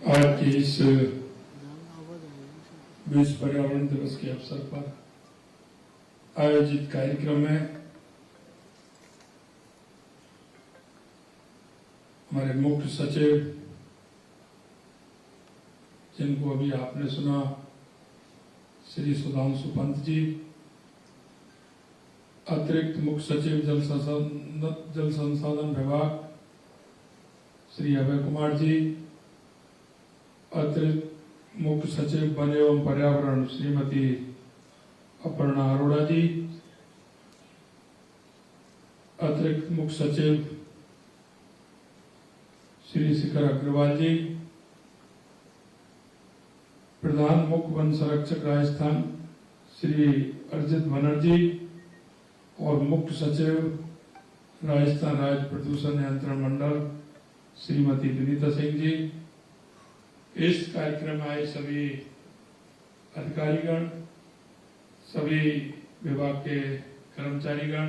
आज के इस विश्व पर्यावरण दिवस के अवसर पर आयोजित कार्यक्रम में हमारे मुख्य सचिव, जिनको अभी आपने सुना, श्री सुधांशु पंत जी, अतिरिक्त मुख्य सचिव जल संसाधन विभाग श्री अभय कुमार जी, अतिरिक्त मुख्य सचिव वन एवं पर्यावरण श्रीमती अपर्णा अरोड़ा जी, अतिरिक्त मुख्य सचिव श्री शिखर अग्रवाल जी, प्रधान मुख्य वन संरक्षक राजस्थान श्री अर्जित बनर्जी और मुख्य सचिव राजस्थान राज्य प्रदूषण नियंत्रण मंडल श्रीमती विनीता सिंह जी, इस कार्यक्रम में आए सभी अधिकारीगण, सभी विभाग के कर्मचारीगण,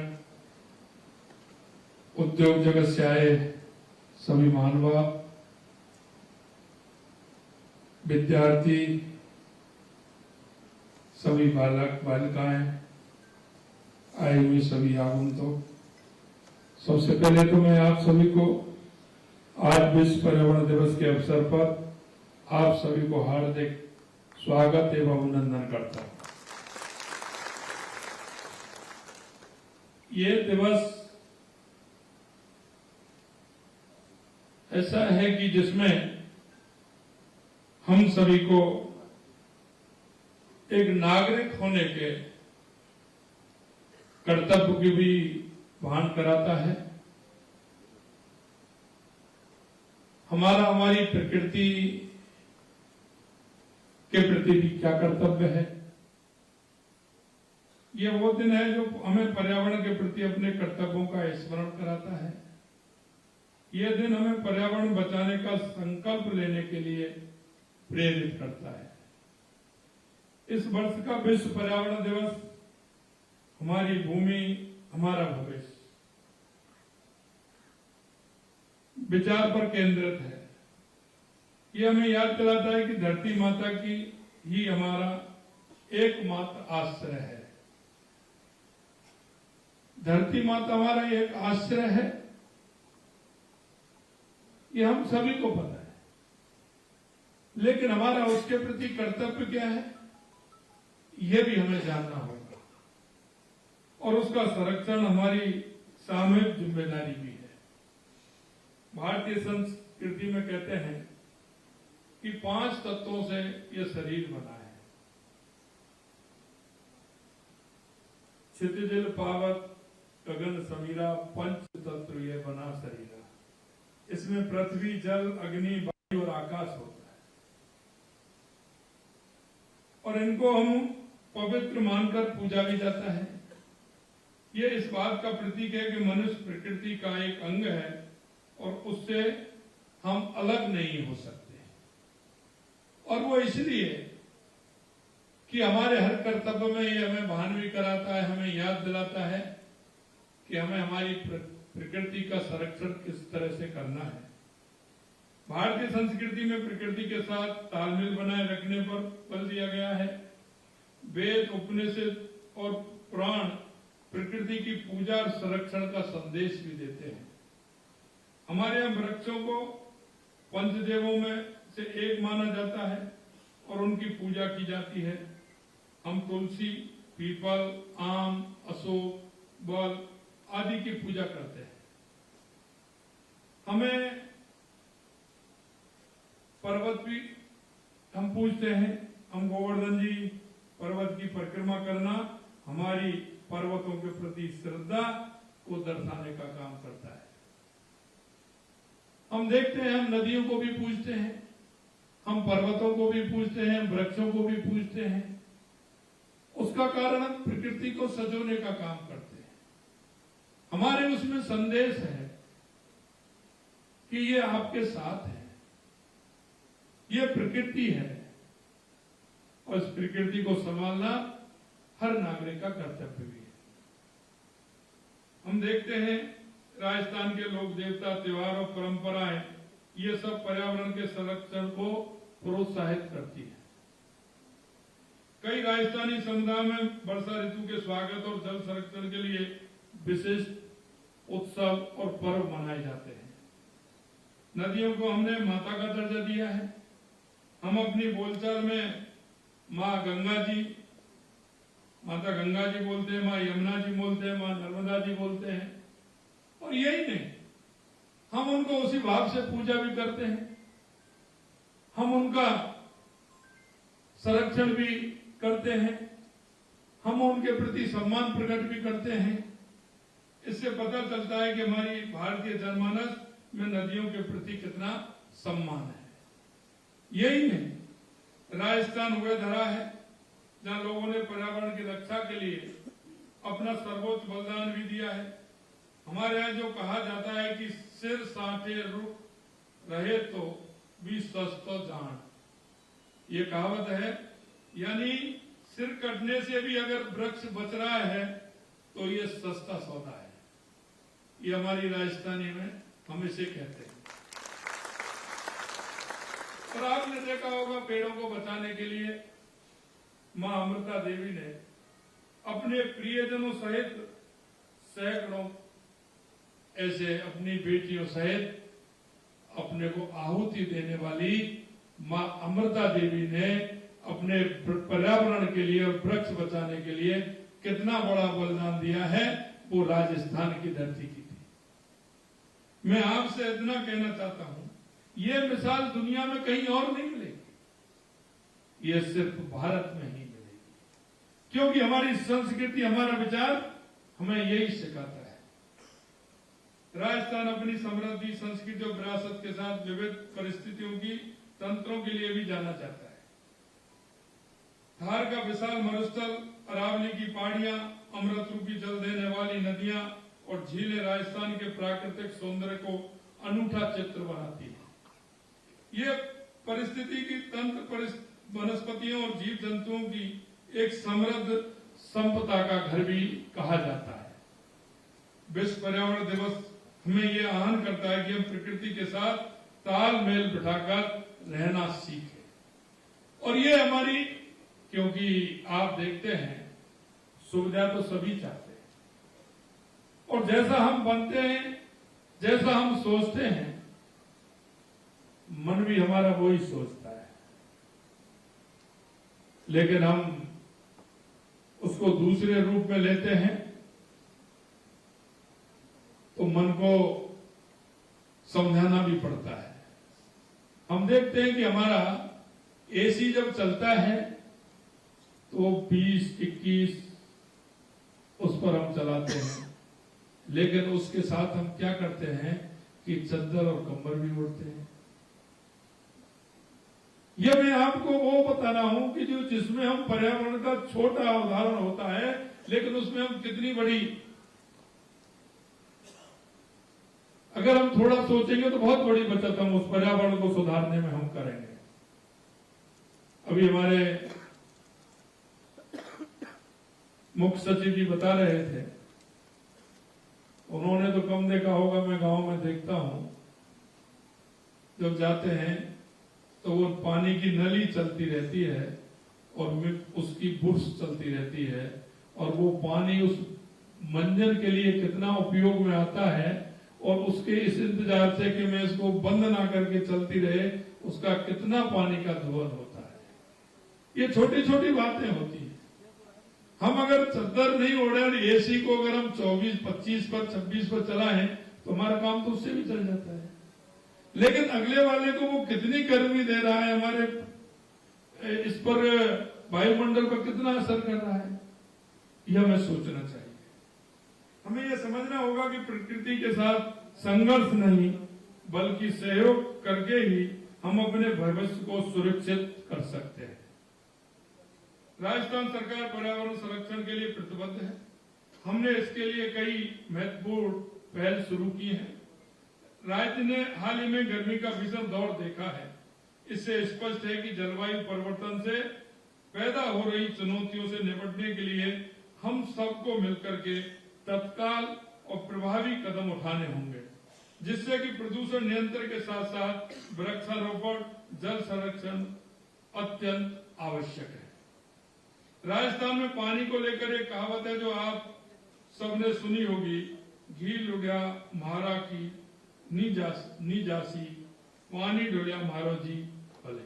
उद्योग जगत से आए सभी महानुभाव, विद्यार्थी, सभी बालक बालिकाएं, आए हुए सभी आगंतुक, सबसे पहले तो मैं आप सभी को आज विश्व पर्यावरण दिवस के अवसर पर आप सभी को हार्दिक स्वागत एवं अभिनंदन करता हूं। ये दिवस ऐसा है कि जिसमें हम सभी को एक नागरिक होने के कर्तव्य की भी भान कराता है। हमारी प्रकृति के प्रति भी क्या कर्तव्य है। ये वो दिन है जो हमें पर्यावरण के प्रति अपने कर्तव्यों का स्मरण कराता है। यह दिन हमें पर्यावरण बचाने का संकल्प लेने के लिए प्रेरित करता है। इस वर्ष का विश्व पर्यावरण दिवस हमारी भूमि हमारा भविष्य विचार पर केंद्रित है। यह हमें याद दिलाता है कि धरती माता की ही हमारा एकमात्र आश्रय है। धरती माता हमारा एक आश्रय है, यह हम सभी को पता है, लेकिन हमारा उसके प्रति कर्तव्य क्या है, यह भी हमें जानना होगा और उसका संरक्षण हमारी सामूहिक जिम्मेदारी भी है। भारतीय संस्कृति में कहते हैं कि 5 तत्वों से यह शरीर बना है। क्षितिज पावक गगन समीरा, पंच तत्व यह बना शरीरा। इसमें पृथ्वी, जल, अग्नि, वायु और आकाश होता है और इनको हम पवित्र मानकर पूजा भी जाता है। ये इस बात का प्रतीक है कि मनुष्य प्रकृति का एक अंग है और उससे हम अलग नहीं हो सकते। और वो इसलिए कि हमारे हर कर्तव्य में ये हमें भान भी कराता है, हमें याद दिलाता है कि हमें हमारी प्रकृति का संरक्षण किस तरह से करना है। भारतीय संस्कृति में प्रकृति के साथ तालमेल बनाए रखने पर बल दिया गया है। वेद, उपनिषद और पुराण प्रकृति की पूजा और संरक्षण का संदेश भी देते हैं। हमारे यहाँ वृक्षों को पंचदेवों में से एक माना जाता है और उनकी पूजा की जाती है। हम तुलसी, पीपल, आम, अशोक, बल आदि की पूजा करते हैं। हमें पर्वत भी हम पूजते हैं। हम गोवर्धन जी पर्वत की परिक्रमा करना हमारी पर्वतों के प्रति श्रद्धा को दर्शाने का काम करता है। हम देखते हैं, हम नदियों को भी पूजते हैं, हम पर्वतों को भी पूजते हैं, वृक्षों को भी पूजते हैं। उसका कारण हम प्रकृति को सजोने का काम करते हैं। हमारे उसमें संदेश है कि ये आपके साथ है, ये प्रकृति है और इस प्रकृति को संभालना हर नागरिक का कर्तव्य भी है। हम देखते हैं राजस्थान के लोक देवता, त्योहार और परंपराएं ये सब पर्यावरण के संरक्षण को प्रोत्साहित करती है। कई राजस्थानी समुदायों में वर्षा ऋतु के स्वागत और जल संरक्षण के लिए विशिष्ट उत्सव और पर्व मनाए जाते हैं। नदियों को हमने माता का दर्जा दिया है। हम अपनी बोलचाल में माँ गंगा जी, माता गंगा जी बोलते हैं, माँ यमुना जी बोलते हैं, माँ नर्मदा जी बोलते हैं। और यही नहीं, हम उनको उसी भाव से पूजा भी करते हैं। हम उनका संरक्षण भी करते हैं। हम उनके प्रति सम्मान प्रकट भी करते हैं। इससे पता चलता है कि हमारी भारतीय जनमानस में नदियों के प्रति कितना सम्मान है। यही नहीं, राजस्थान वह धरा है जहां लोगों ने पर्यावरण की रक्षा के लिए अपना सर्वोच्च बलिदान भी दिया है। हमारे यहाँ जो कहा जाता है कि सिर साठे रुख रहे तो भी सस्तो जान, ये कहावत है। यानी सिर कटने से भी अगर वृक्ष बच रहा है तो ये सस्ता सौदा है। ये हमारी राजस्थानी में हम इसे कहते हैं। और आपने देखा होगा, पेड़ों को बचाने के लिए मां अमृता देवी ने अपने प्रियजनों सहित सैकड़ों ऐसे अपनी बेटियों सहित अपने को आहुति देने वाली मां अमृता देवी ने अपने पर्यावरण के लिए और वृक्ष बचाने के लिए कितना बड़ा बलिदान दिया है, वो राजस्थान की धरती की थी। मैं आपसे इतना कहना चाहता हूं, ये मिसाल दुनिया में कहीं और नहीं मिलेगी, ये सिर्फ भारत में ही मिलेगी। क्योंकि हमारी संस्कृति, हमारा विचार हमें यही सिखाता है। राजस्थान अपनी समृद्धि, संस्कृति और विरासत के साथ विविध परिस्थितियों की तंत्रों के लिए भी जाना जाता है। थार का विशाल मरुस्थल, अरावली की पहाड़ियां, अमृत रूपी जल देने वाली नदियां और झीलें राजस्थान के प्राकृतिक सौंदर्य को अनूठा चित्र बनाती है। ये परिस्थिति की तंत्र वनस्पतियों और जीव जंतुओं की एक समृद्ध संपदा का घर भी कहा जाता है। विश्व पर्यावरण दिवस हमें यह आह्वान करता है कि हम प्रकृति के साथ तालमेल बिठाकर रहना सीखें। और ये हमारी, क्योंकि आप देखते हैं सुविधा तो सभी चाहते हैं, और जैसा हम बनते हैं, जैसा हम सोचते हैं, मन भी हमारा वही सोचता है। लेकिन हम उसको दूसरे रूप में लेते हैं तो मन को समझाना भी पड़ता है। हम देखते हैं कि हमारा एसी जब चलता है तो 20-21 उस पर हम चलाते हैं, लेकिन उसके साथ हम क्या करते हैं कि चादर और कंबल भी ओढ़ते हैं। यह मैं आपको वो बता रहा हूं कि जो जिसमें हम पर्यावरण का छोटा उदाहरण होता है, लेकिन उसमें हम कितनी बड़ी, अगर हम थोड़ा सोचेंगे तो बहुत बड़ी बचत हम उस पर्यावरण को सुधारने में हम करेंगे। अभी हमारे मुख्य सचिव जी बता रहे थे, उन्होंने तो कम देखा होगा, मैं गांव में देखता हूं, जब जाते हैं तो वो पानी की नली चलती रहती है और उसकी बुर्स चलती रहती है, और वो पानी उस मंजन के लिए कितना उपयोग में आता है, और उसके इस इंतजार से कि मैं इसको बंद ना करके चलती रहे, उसका कितना पानी का धोवन होता है। ये छोटी छोटी बातें होती हैं। हम अगर चादर नहीं ओढ़े और एसी को अगर हम 24, 25 पर, 26 पर चलाएं तो हमारा काम तो उससे भी चल जाता है। लेकिन अगले वाले को वो कितनी गर्मी दे रहा है, हमारे इस पर वायुमंडल पर कितना असर कर रहा है, यह हमें सोचना चाहिए। हमें यह समझना होगा कि प्रकृति के साथ संघर्ष नहीं बल्कि सहयोग करके ही हम अपने भविष्य को सुरक्षित कर सकते हैं। राजस्थान सरकार पर्यावरण संरक्षण के लिए प्रतिबद्ध है। हमने इसके लिए कई महत्वपूर्ण पहल शुरू की है। राज्य ने हाल ही में गर्मी का भीषण दौर देखा है। इससे स्पष्ट है कि जलवायु परिवर्तन से पैदा हो रही चुनौतियों से निपटने के लिए हम सबको मिलकर के तत्काल और प्रभावी कदम उठाने होंगे। जिससे कि प्रदूषण नियंत्रण के साथ साथ वृक्षारोपण, जल संरक्षण अत्यंत आवश्यक है। राजस्थान में पानी को लेकर एक कहावत है जो आप सबने सुनी होगी, घी लुढ़िया म्हारा की नी जासी, पानी ढुलिया म्हारो जी भले।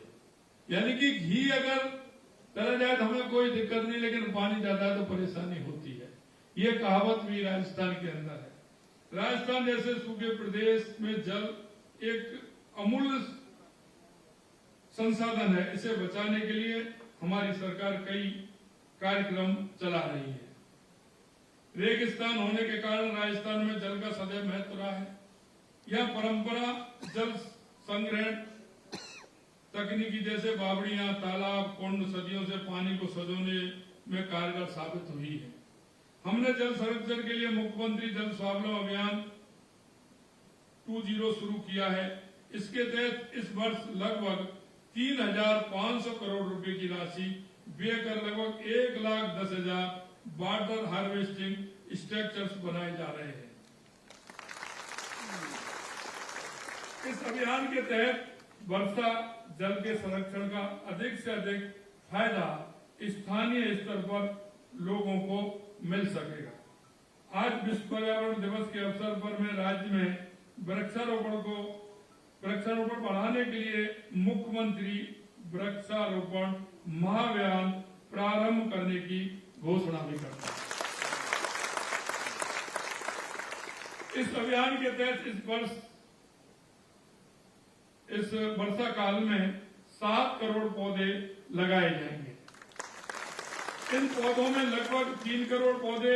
यानी कि घी अगर चला जाए तो हमें कोई दिक्कत नहीं, लेकिन पानी ज्यादा है तो परेशानी होती है। ये कहावत भी राजस्थान के अंदर है। राजस्थान जैसे सूखे प्रदेश में जल एक अमूल्य संसाधन है। इसे बचाने के लिए हमारी सरकार कई कार्यक्रम चला रही है। रेगिस्तान होने के कारण राजस्थान में जल का सदैव महत्व रहा है। यह परंपरा जल संग्रहण तकनीकी जैसे बावड़ियां, तालाब, कुंड सदियों से पानी को सजोने में कारगर साबित हुई है। हमने जल संरक्षण के लिए मुख्यमंत्री जल स्वावलंबन अभियान 20 शुरू किया है। इसके तहत इस वर्ष लगभग 3,500 करोड़ रुपए की राशि व्यय कर लगभग 1,10,000 वाटर हार्वेस्टिंग स्ट्रक्चर्स बनाए जा रहे हैं। इस अभियान के तहत वर्षा जल के संरक्षण का अधिक से अधिक फायदा स्थानीय स्तर पर लोगों को मिल सकेगा। आज विश्व पर्यावरण दिवस के अवसर पर मैं राज्य में वृक्षारोपण बढ़ाने के लिए मुख्यमंत्री वृक्षारोपण महाअभियान प्रारंभ करने की घोषणा भी करता हूं। इस अभियान के तहत इस वर्षा काल में 7 करोड़ पौधे लगाए जाएंगे। इन पौधों में लगभग 3 करोड़ पौधे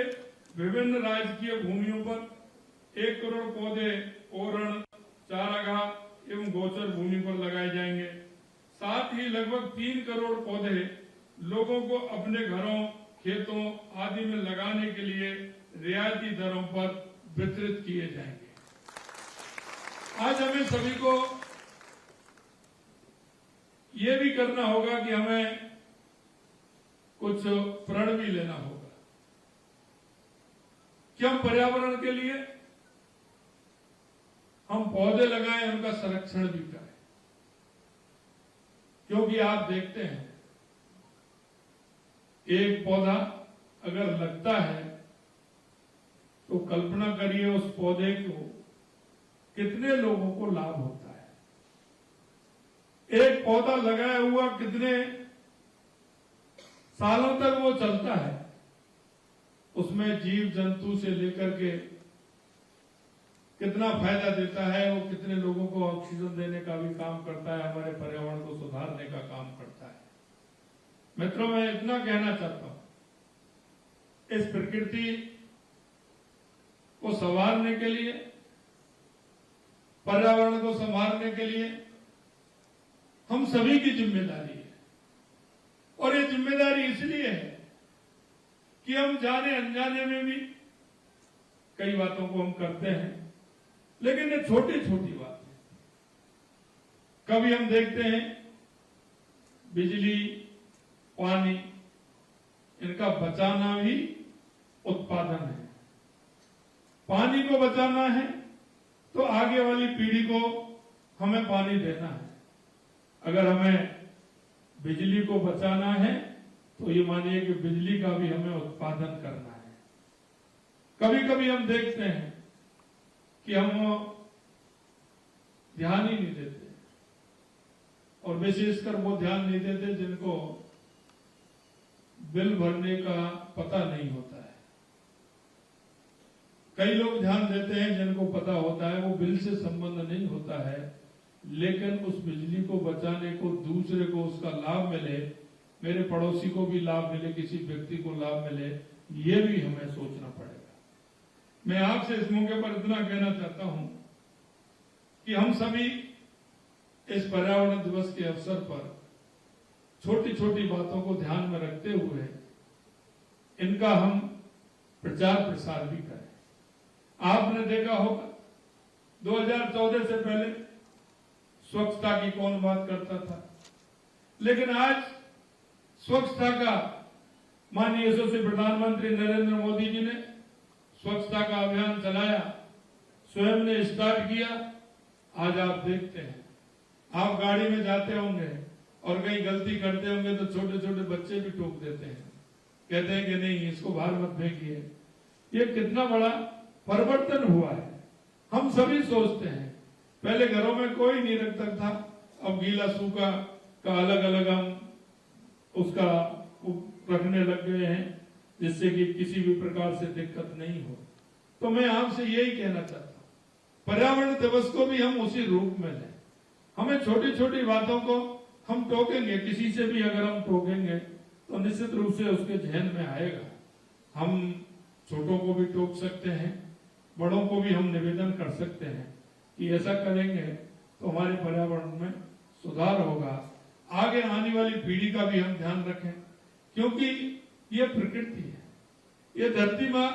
विभिन्न राजकीय भूमियों पर, 1 करोड़ पौधे ओरण, चारागाह एवं गोचर भूमि पर लगाए जाएंगे। साथ ही लगभग 3 करोड़ पौधे लोगों को अपने घरों, खेतों आदि में लगाने के लिए रियायती दरों पर वितरित किए जाएंगे। आज हमें सभी को ये भी करना होगा कि हमें कुछ प्रण भी लेना होगा कि हम पर्यावरण के लिए हम पौधे लगाएं, उनका संरक्षण भी करें। क्योंकि आप देखते हैं एक पौधा अगर लगता है तो कल्पना करिए उस पौधे को कितने लोगों को लाभ होता है। एक पौधा लगाया हुआ कितने सालों तक वो चलता है, उसमें जीव जंतु से लेकर के कितना फायदा देता है, वो कितने लोगों को ऑक्सीजन देने का भी काम करता है, हमारे पर्यावरण को सुधारने का काम करता है। मित्रों, मैं इतना कहना चाहता हूं, इस प्रकृति को संवारने के लिए, पर्यावरण को संभालने के लिए हम सभी की जिम्मेदारी है। और ये जिम्मेदारी इसलिए है कि हम जाने अनजाने में भी कई बातों को हम करते हैं, लेकिन ये छोटी छोटी बातें। कभी हम देखते हैं बिजली, पानी, इनका बचाना भी उत्पादन है। पानी को बचाना है तो आगे वाली पीढ़ी को हमें पानी देना है। अगर हमें बिजली को बचाना है तो ये मानिए कि बिजली का भी हमें उत्पादन करना है। कभी कभी हम देखते हैं कि हम ध्यान ही नहीं देते, और विशेषकर वो ध्यान नहीं देते जिनको बिल भरने का पता नहीं होता है। कई लोग ध्यान देते हैं जिनको पता होता है, वो बिल से संबंध नहीं होता है, लेकिन उस बिजली को बचाने को, दूसरे को उसका लाभ मिले, मेरे पड़ोसी को भी लाभ मिले, किसी व्यक्ति को लाभ मिले, ये भी हमें सोचना पड़ेगा। मैं आपसे इस मौके पर इतना कहना चाहता हूं कि हम सभी इस पर्यावरण दिवस के अवसर पर छोटी छोटी बातों को ध्यान में रखते हुए इनका हम प्रचार प्रसार भी करें। आपने देखा होगा 2014 से पहले स्वच्छता की कौन बात करता था, लेकिन आज स्वच्छता का माननीय यशस्वी प्रधानमंत्री नरेंद्र मोदी जी ने स्वच्छता का अभियान चलाया। स्वयं ने स्टार्ट किया। आज आप देखते हैं, आप गाड़ी में जाते होंगे और कहीं गलती करते होंगे तो छोटे छोटे बच्चे भी टोक देते हैं, कहते हैं कि नहीं इसको बाहर मत फेंकिए। ये कितना बड़ा परिवर्तन हुआ है। हम सभी सोचते हैं, पहले घरों में कोई नहीं रखता था, अब गीला सूखा का अलग अलग हम उसका रखने लग गए हैं, जिससे कि किसी भी प्रकार से दिक्कत नहीं हो। तो मैं आपसे यही कहना चाहता हूं, पर्यावरण दिवस को भी हम उसी रूप में लें। हमें छोटी छोटी बातों को हम टोकेंगे, किसी से भी अगर हम टोकेंगे तो निश्चित रूप से उसके जहन में आएगा। हम छोटों को भी टोक सकते हैं, बड़ों को भी हम निवेदन कर सकते हैं कि ऐसा करेंगे तो हमारे पर्यावरण में सुधार होगा। आगे आने वाली पीढ़ी का भी हम ध्यान रखें, क्योंकि ये प्रकृति है, ये धरती माँ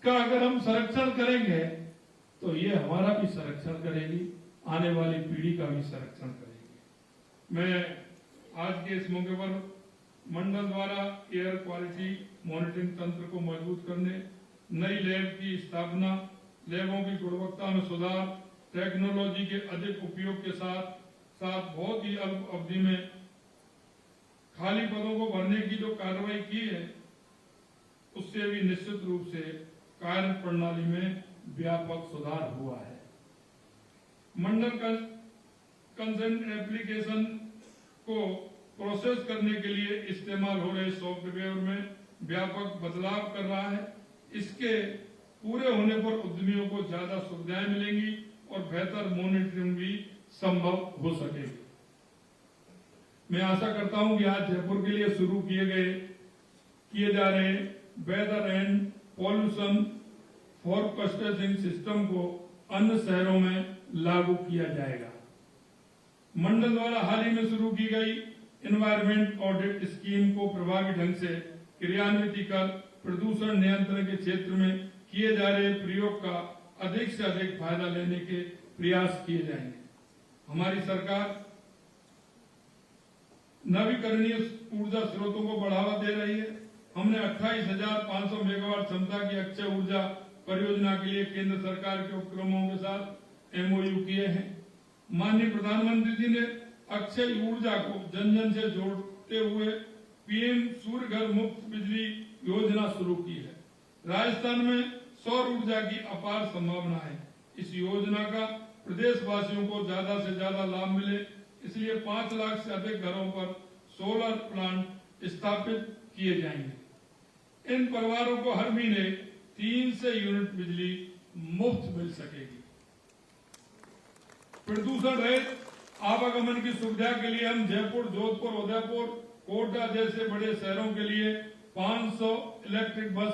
का अगर हम संरक्षण करेंगे तो ये हमारा भी संरक्षण करेगी, आने वाली पीढ़ी का भी संरक्षण करेगी। मैं आज के इस मौके पर मंडल द्वारा एयर क्वालिटी मॉनिटरिंग तंत्र को मजबूत करने, नई लैब की स्थापना, लैबों की गुणवत्ता में सुधार, टेक्नोलॉजी के अधिक उपयोग के साथ साथ बहुत ही अल्प अवधि में खाली पदों को भरने की जो कार्रवाई की है, उससे भी निश्चित रूप से कार्य प्रणाली में व्यापक सुधार हुआ है। मंडल कंसेंट एप्लीकेशन को प्रोसेस करने के लिए इस्तेमाल हो रहे सॉफ्टवेयर में व्यापक बदलाव कर रहा है। इसके पूरे होने पर उद्यमियों को ज्यादा सुविधाएं मिलेंगी और बेहतर मॉनिटरिंग भी संभव हो सकेगी। मैं आशा करता हूं कि आज जयपुर के लिए शुरू किए जा रहे weather and pollution forecasting system को अन्य शहरों में लागू किया जाएगा। मंडल द्वारा हाल ही में शुरू की गई एनवायरमेंट ऑडिट स्कीम को प्रभावी ढंग से क्रियान्वित कर प्रदूषण नियंत्रण के क्षेत्र में किए जा रहे प्रयोग का अधिक से अधिक फायदा लेने के प्रयास किए जाएंगे। हमारी सरकार नवीकरणीय ऊर्जा स्रोतों को बढ़ावा दे रही है। हमने 28,500 मेगावाट क्षमता की अक्षय ऊर्जा परियोजना के लिए केंद्र सरकार के उपक्रमों के साथ MOU किए हैं। माननीय प्रधानमंत्री जी ने अक्षय ऊर्जा को जन जन से जोड़ते हुए PM सूर्य घर मुफ्त बिजली योजना शुरू की है। राजस्थान में सौर ऊर्जा की अपार संभावना है। इस योजना का प्रदेशवासियों को ज्यादा से ज्यादा लाभ मिले, इसलिए 5 लाख से अधिक घरों पर सोलर प्लांट स्थापित किए जाएंगे। इन परिवारों को हर महीने 300 यूनिट बिजली मुफ्त मिल सकेगी। प्रदूषण रहित आवागमन की सुविधा के लिए हम जयपुर, जोधपुर, उदयपुर, कोटा जैसे बड़े शहरों के लिए 500 इलेक्ट्रिक बस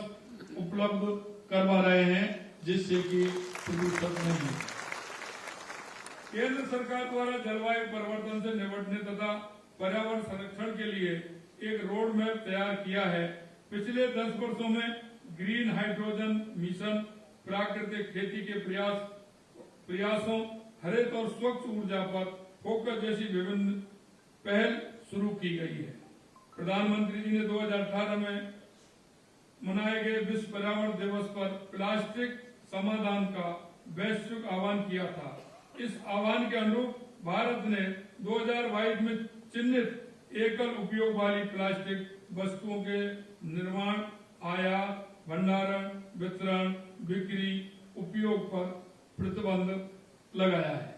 उपलब्ध करवा रहे हैं, जिससे कि प्रदूषण नहीं है। केंद्र सरकार द्वारा जलवायु परिवर्तन से निपटने तथा पर्यावरण संरक्षण के लिए एक रोड मैप तैयार किया है। पिछले 10 वर्षों में ग्रीन हाइड्रोजन मिशन, प्राकृतिक खेती के प्रयासों, हरित और स्वच्छ ऊर्जा पर फोकस जैसी विभिन्न पहल शुरू की गई है। प्रधानमंत्री जी ने 2018 में मनाए गए विश्व पर्यावरण दिवस पर प्लास्टिक समाधान का वैश्विक आह्वान किया था। इस आह्वान के अनुरूप भारत ने 2022 में चिन्हित एकल उपयोग वाली प्लास्टिक वस्तुओं के निर्माण, आयात, भंडारण, वितरण, बिक्री, उपयोग पर प्रतिबंध लगाया है।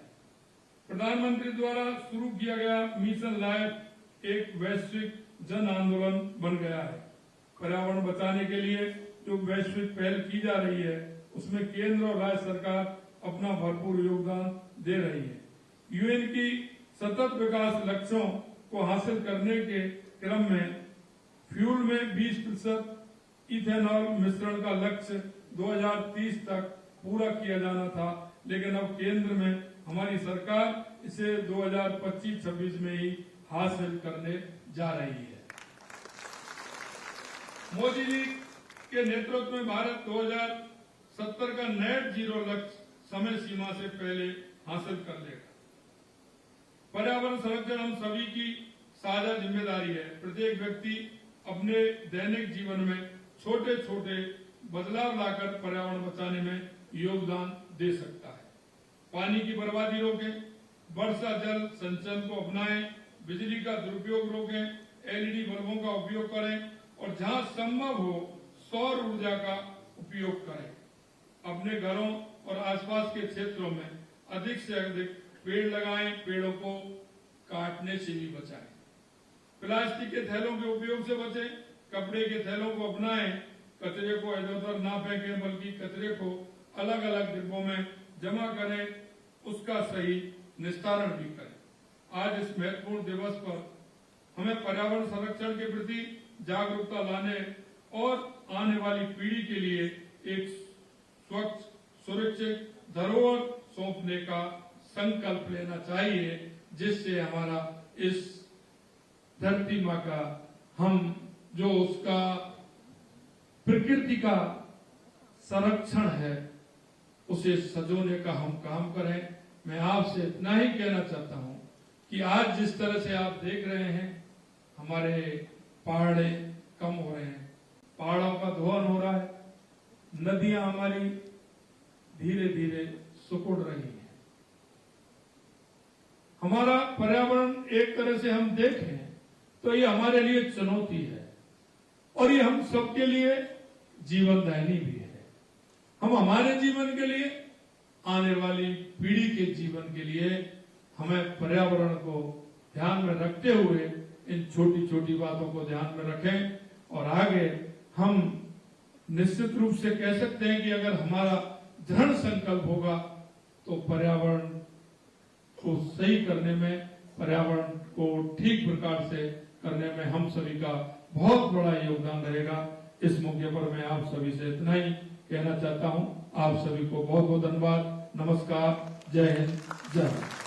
प्रधानमंत्री द्वारा शुरू किया गया मिशन लाइफ एक वैश्विक जन आंदोलन बन गया है। पर्यावरण बचाने के लिए जो वैश्विक पहल की जा रही है, उसमें केंद्र और राज्य सरकार अपना भरपूर योगदान दे रही है। UN की सतत विकास लक्ष्यों को हासिल करने के क्रम में फ्यूल में 20% इथेनॉल मिश्रण का लक्ष्य 2030 तक पूरा किया जाना था, लेकिन अब केंद्र में हमारी सरकार इसे 2025-26 में ही हासिल करने जा रही है। मोदी जी के नेतृत्व में भारत 2070 का नेट जीरो लक्ष्य समय सीमा से पहले हासिल कर लेगा। पर्यावरण संरक्षण हम सभी की साझा जिम्मेदारी है। प्रत्येक व्यक्ति अपने दैनिक जीवन में छोटे छोटे बदलाव लाकर पर्यावरण बचाने में योगदान दे सकता है। पानी की बर्बादी रोकें, वर्षा जल संचयन को अपनाएं, बिजली का दुरुपयोग रोकें, एलईडी बल्बों का उपयोग करें और जहां संभव हो सौर ऊर्जा का उपयोग करें। अपने घरों और आसपास के क्षेत्रों में अधिक से अधिक पेड़ लगाएं, पेड़ों को काटने से भी बचाएं। प्लास्टिक के थैलों के उपयोग से बचें, कपड़े के थैलों को अपनाएं, कचरे को इधर उधर ना फेंकें बल्कि कचरे को अलग अलग डिब्बों में जमा करें, उसका सही निस्तारण भी करें। आज इस महत्वपूर्ण दिवस पर हमें पर्यावरण संरक्षण के प्रति जागरूकता लाने और आने वाली पीढ़ी के लिए एक स्वच्छ सुरक्षित धरोहर सौंपने का संकल्प लेना चाहिए, जिससे हमारा इस धरती माँ का हम जो उसका प्रकृति का संरक्षण है उसे सजोने का हम काम करें। मैं आपसे इतना ही कहना चाहता हूं कि आज जिस तरह से आप देख रहे हैं हमारे पहाड़े कम हो रहे हैं, पहाड़ों का दोहन हो रहा है, नदियां हमारी धीरे धीरे सिकुड़ रही हैं। हमारा पर्यावरण एक तरह से हम देखें तो ये हमारे लिए चुनौती है और ये हम सबके लिए जीवनदायिनी भी है। हम हमारे जीवन के लिए, आने वाली पीढ़ी के जीवन के लिए हमें पर्यावरण को ध्यान में रखते हुए इन छोटी छोटी बातों को ध्यान में रखें और आगे हम निश्चित रूप से कह सकते हैं कि अगर हमारा दृढ़ संकल्प होगा तो पर्यावरण को सही करने में, पर्यावरण को ठीक प्रकार से करने में हम सभी का बहुत बड़ा योगदान रहेगा। इस मौके पर मैं आप सभी से इतना ही कहना चाहता हूं। आप सभी को बहुत बहुत धन्यवाद। नमस्कार, जय हिंद, जय भारत।